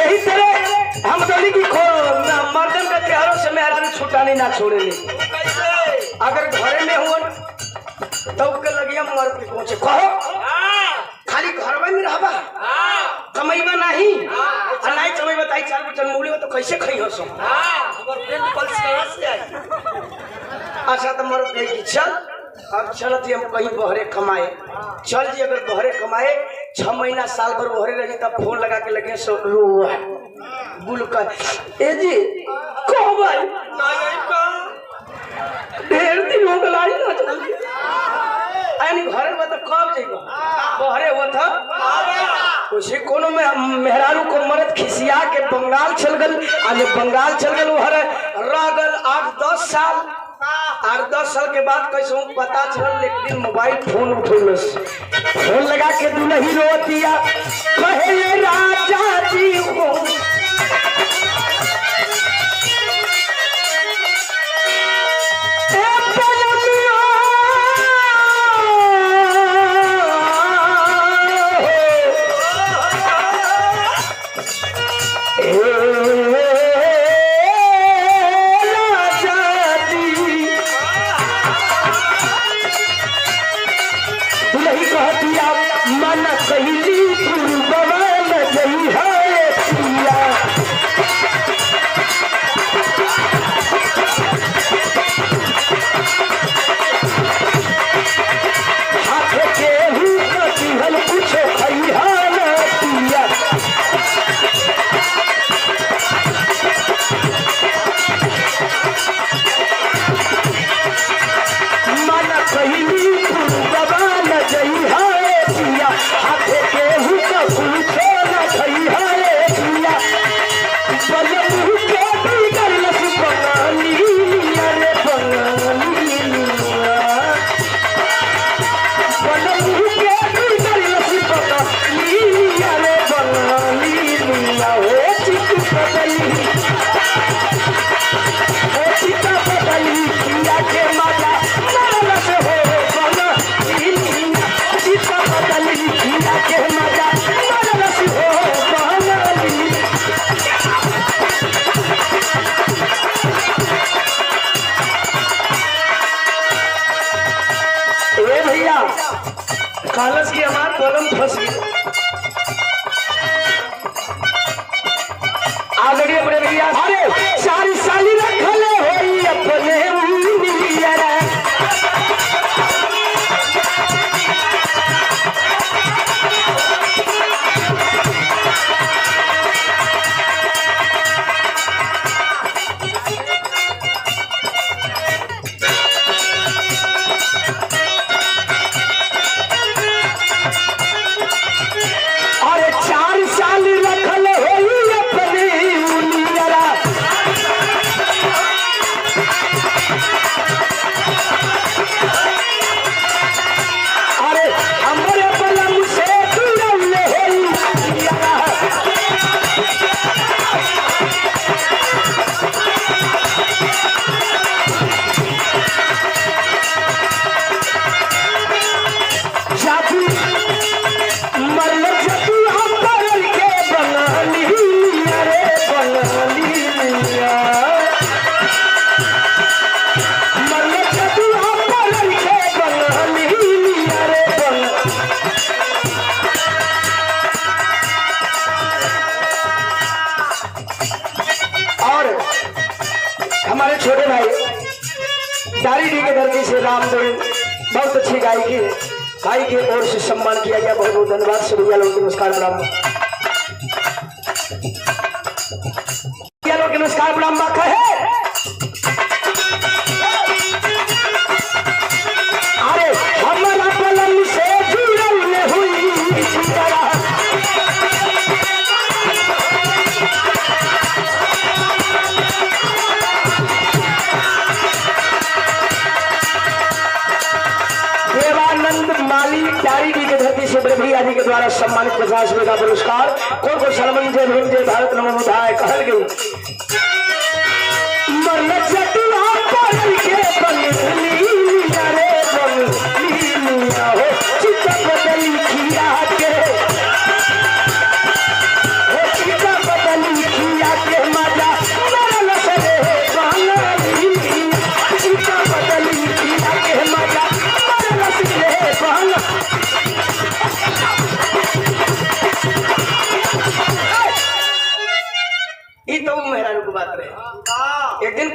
यही तरह हम बोली की मर्दन का त्योहारों से मेहरा छुटानी ना छोड़े अगर घरे में हुआ तो के लगिया मर के पहुंचे कहो खाली घर में रहबा कमैबा नहीं नहीं कमैबा ताई चार बटन मूली तो कैसे खई हो सो हमर फ्रेंड पल्स कहां से आई अच्छा तो मर गई चल अब चलत हम कहीं बहरे कमाए चल जी अगर बहरे कमाए 6 महीना साल भर बहरे रही तब फोन लगा के लगे सो बुल कर ए जी को भाई नहीं का ढेर दिन हो गलाई ना चल आनी घरे में तो कब जाइबो बहरे हुआ था उसी कोनो में मेहरारू को मरद खिसिया के बंगाल चल गल आज बंगाल चल गल हर रगल 8-10 साल 8-10 साल के बाद कैसे पता चल एक दिन मोबाइल फोन उठौलस फोन लगा के दुल्ही रोतिया कहे राजा जी हो कालस की हमार कलम फंस गई आगड़ी अपने भैया अरे सारी साली रखले होई अपने मिलियरा छोटे भाई दारी डी के धरती से रामदेव बहुत अच्छी गाय की ओर से सम्मान किया गया। बहुत बहुत धन्यवाद से भैया लोग नमस्कार प्रणाम भैया लोग नमस्कार प्रणाम बात है। अरे हमारा पलंग से जुड़ल हुई ब्रह्मी आदि के द्वारा सम्मानित 50 रुपए का पुरस्कार को सलमन जय भीम जय भारत नमो बुधाय कहल गई। चिता बदली खिया के एक दिन